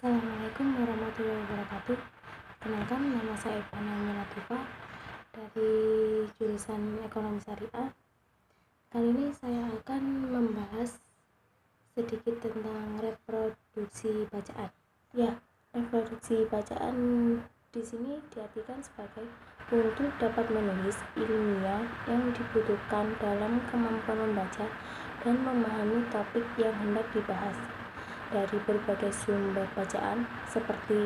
Assalamualaikum warahmatullahi wabarakatuh. Kenalkan, nama saya Ivana Latifah dari jurusan Ekonomi Syariah. Kali ini saya akan membahas sedikit tentang reproduksi bacaan. Reproduksi bacaan di sini diartikan sebagai untuk dapat menulis ilmiah yang dibutuhkan dalam kemampuan membaca dan memahami topik yang hendak dibahas dari berbagai sumber bacaan seperti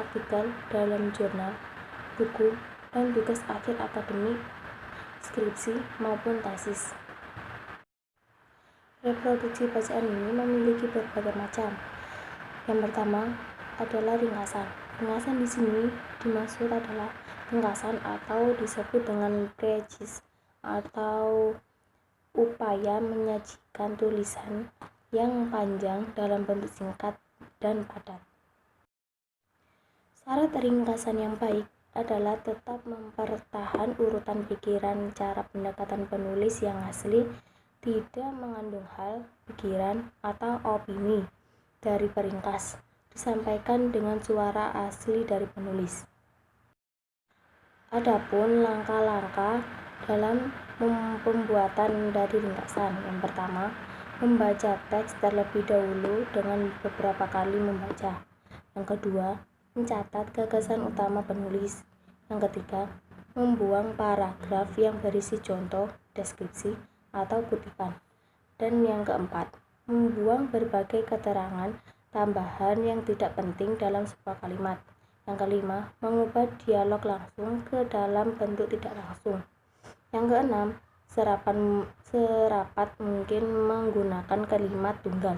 artikel dalam jurnal, buku, dan tugas akhir akademik, skripsi, maupun tesis. Reproduksi bacaan ini memiliki berbagai macam. Yang pertama adalah ringkasan. Ringkasan di sini dimaksud adalah ringkasan atau disebut dengan precis atau upaya menyajikan tulisan yang panjang dalam bentuk singkat dan padat. Syarat ringkasan yang baik adalah tetap mempertahan urutan pikiran, cara pendekatan penulis yang asli, tidak mengandung hal, pikiran, atau opini dari peringkas, disampaikan dengan suara asli dari penulis. Adapun langkah-langkah dalam pembuatan dari ringkasan, yang pertama, membaca teks terlebih dahulu dengan beberapa kali membaca. Yang kedua, mencatat gagasan utama penulis. Yang ketiga, membuang paragraf yang berisi contoh, deskripsi, atau kutipan. Dan yang keempat, membuang berbagai keterangan tambahan yang tidak penting dalam sebuah kalimat. Yang kelima, mengubah dialog langsung ke dalam bentuk tidak langsung. Yang keenam, serapat mungkin menggunakan kalimat tunggal.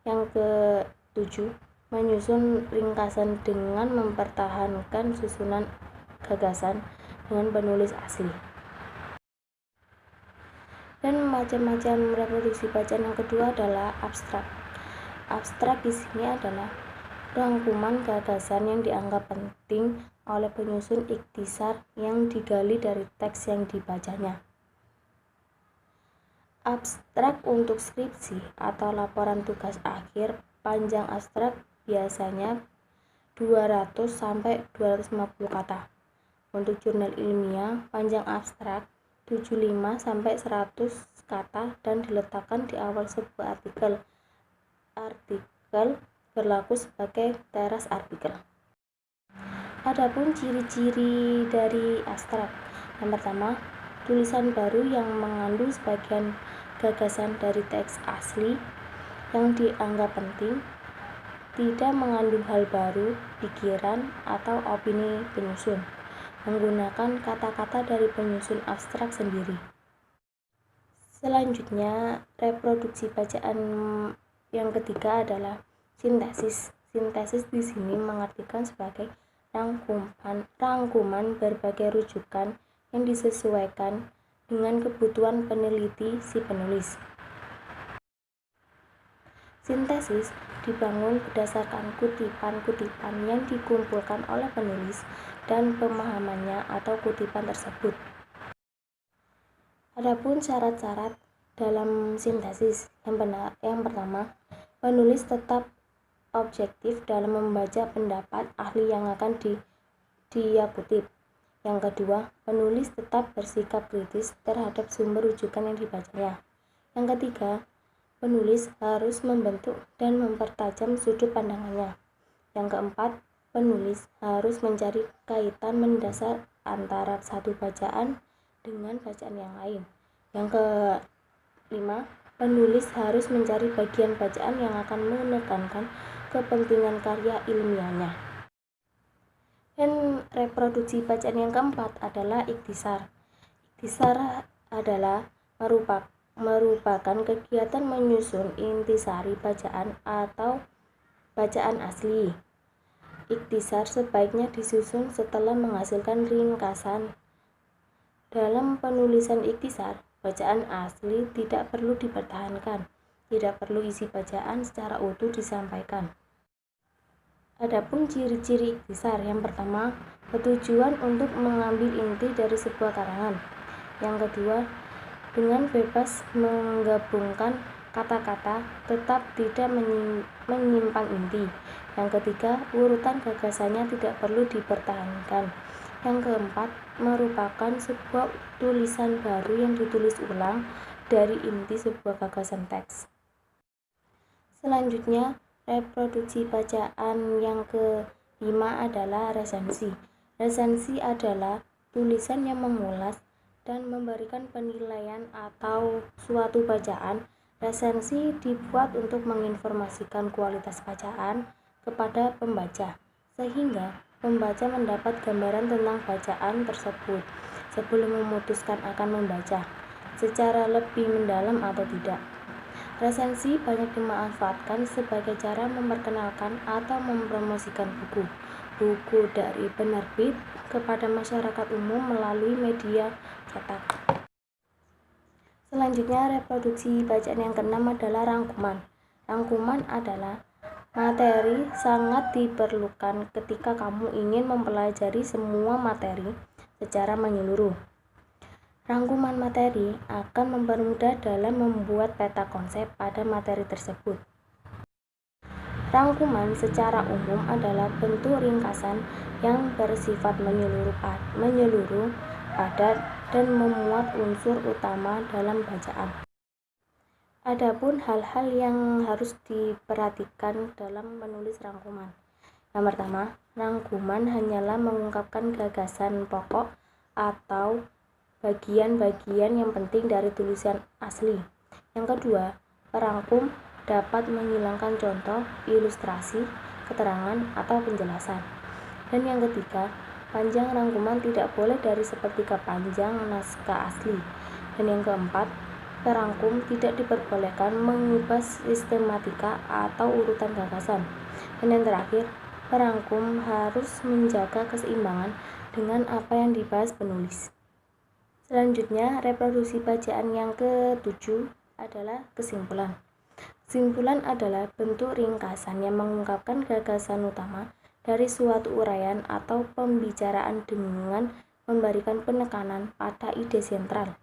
Yang ketujuh, menyusun ringkasan dengan mempertahankan susunan gagasan dengan penulis asli. Dan macam-macam reproduksi bacaan yang kedua adalah abstrak. Abstrak di sini adalah rangkuman gagasan yang dianggap penting oleh penyusun ikhtisar yang digali dari teks yang dibacanya. Abstrak untuk skripsi atau laporan tugas akhir, panjang abstrak biasanya 200-250 kata. Untuk jurnal ilmiah, panjang abstrak 75-100 kata dan diletakkan di awal sebuah artikel. Artikel berlaku sebagai teras artikel. Adapun ciri-ciri dari abstrak, yang pertama, tulisan baru yang mengandung sebagian gagasan dari teks asli yang dianggap penting, tidak mengandung hal baru, pikiran, atau opini penyusun, menggunakan kata-kata dari penyusun abstrak sendiri. Selanjutnya, reproduksi bacaan yang ketiga adalah sintesis. Sintesis di sini mengartikan sebagai rangkuman berbagai rujukan yang disesuaikan dengan kebutuhan peneliti si penulis. Sintesis dibangun berdasarkan kutipan-kutipan yang dikumpulkan oleh penulis dan pemahamannya atau kutipan tersebut. Adapun syarat-syarat dalam sintesis, yang pertama, penulis tetap objektif dalam membaca pendapat ahli yang akan dia kutip. Yang kedua, penulis tetap bersikap kritis terhadap sumber rujukan yang dibacanya. Yang ketiga, penulis harus membentuk dan mempertajam sudut pandangannya. Yang keempat, penulis harus mencari kaitan mendasar antara satu bacaan dengan bacaan yang lain. Yang kelima, penulis harus mencari bagian bacaan yang akan menekankan kepentingan karya ilmiahnya. Dan reproduksi bacaan yang keempat adalah ikhtisar. Ikhtisar adalah merupakan kegiatan menyusun intisari bacaan atau bacaan asli. Ikhtisar sebaiknya disusun setelah menghasilkan ringkasan. Dalam penulisan ikhtisar, bacaan asli tidak perlu dipertahankan, tidak perlu isi bacaan secara utuh disampaikan. Adapun ciri-ciri ikhtisar, yang pertama, bertujuan untuk mengambil inti dari sebuah karangan. Yang kedua, dengan bebas menggabungkan kata-kata tetap tidak menyimpang inti. Yang ketiga, urutan gagasannya tidak perlu dipertahankan. Yang keempat, merupakan sebuah tulisan baru yang ditulis ulang dari inti sebuah gagasan teks. Selanjutnya, reproduksi bacaan yang kelima adalah resensi. Resensi adalah tulisan yang mengulas dan memberikan penilaian atau suatu bacaan. Resensi dibuat untuk menginformasikan kualitas bacaan kepada pembaca, sehingga pembaca mendapat gambaran tentang bacaan tersebut sebelum memutuskan akan membaca secara lebih mendalam atau tidak. Resensi banyak dimanfaatkan sebagai cara memperkenalkan atau mempromosikan buku dari penerbit kepada masyarakat umum melalui media cetak. Selanjutnya, reproduksi bacaan yang keenam adalah rangkuman. Rangkuman adalah materi sangat diperlukan ketika kamu ingin mempelajari semua materi secara menyeluruh. Rangkuman materi akan mempermudah dalam membuat peta konsep pada materi tersebut. Rangkuman secara umum adalah bentuk ringkasan yang bersifat menyeluruh, padat, dan memuat unsur utama dalam bacaan. Adapun hal-hal yang harus diperhatikan dalam menulis rangkuman. Yang pertama, rangkuman hanyalah mengungkapkan gagasan pokok atau bagian-bagian yang penting dari tulisan asli. Yang kedua, perangkum dapat menghilangkan contoh, ilustrasi, keterangan, atau penjelasan. Dan yang ketiga, panjang rangkuman tidak boleh dari sepertiga panjang naskah asli. Dan yang keempat, perangkum tidak diperbolehkan mengubah sistematika atau urutan gagasan. Dan yang terakhir, perangkum harus menjaga keseimbangan dengan apa yang dibahas penulis. Selanjutnya, reproduksi bacaan yang ketujuh adalah kesimpulan. Kesimpulan adalah bentuk ringkasan yang mengungkapkan gagasan utama dari suatu uraian atau pembicaraan dengan memberikan penekanan pada ide sentral,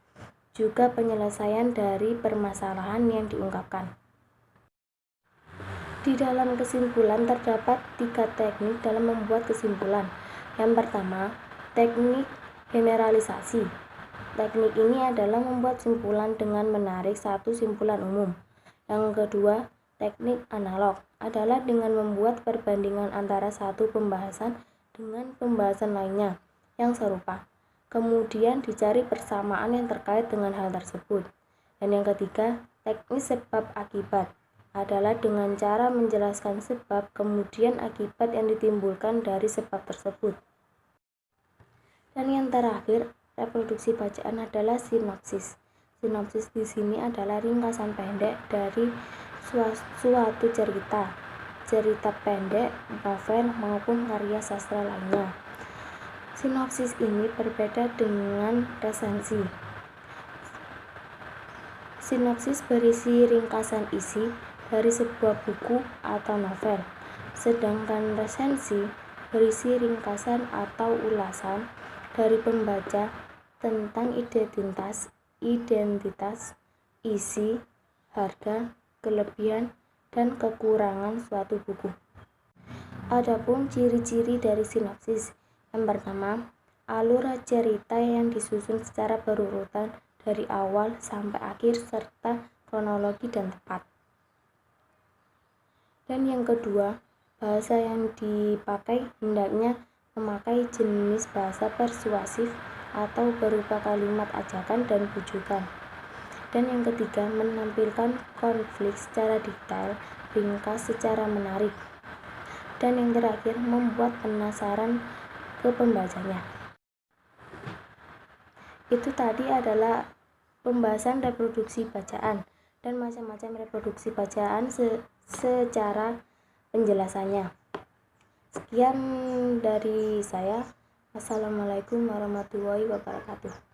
juga penyelesaian dari permasalahan yang diungkapkan. Di dalam kesimpulan terdapat 3 teknik dalam membuat kesimpulan. Yang pertama, teknik generalisasi. Teknik ini adalah membuat simpulan dengan menarik satu simpulan umum. Yang kedua, teknik analog adalah dengan membuat perbandingan antara satu pembahasan dengan pembahasan lainnya yang serupa. Kemudian dicari persamaan yang terkait dengan hal tersebut. Dan yang ketiga, teknik sebab akibat adalah dengan cara menjelaskan sebab kemudian akibat yang ditimbulkan dari sebab tersebut. Dan yang terakhir, reproduksi bacaan adalah sinopsis. Sinopsis di sini adalah ringkasan pendek dari suatu cerita pendek, novel maupun karya sastra lainnya. Sinopsis ini berbeda dengan resensi. Sinopsis berisi ringkasan isi dari sebuah buku atau novel, sedangkan resensi berisi ringkasan atau ulasan dari pembaca tentang identitas, isi, harga, kelebihan, dan kekurangan suatu buku. Adapun ciri-ciri dari sinopsis. Yang pertama, alur cerita yang disusun secara berurutan dari awal sampai akhir serta kronologi dan tepat. Dan yang kedua, bahasa yang dipakai hendaknya memakai jenis bahasa persuasif atau berupa kalimat ajakan dan bujukan. Dan yang ketiga, menampilkan konflik secara detail, ringkas secara menarik. Dan yang terakhir, membuat penasaran ke pembacanya. Itu tadi adalah pembahasan reproduksi bacaan dan macam-macam reproduksi bacaan secara penjelasannya. Sekian dari saya. Assalamualaikum warahmatullahi wabarakatuh.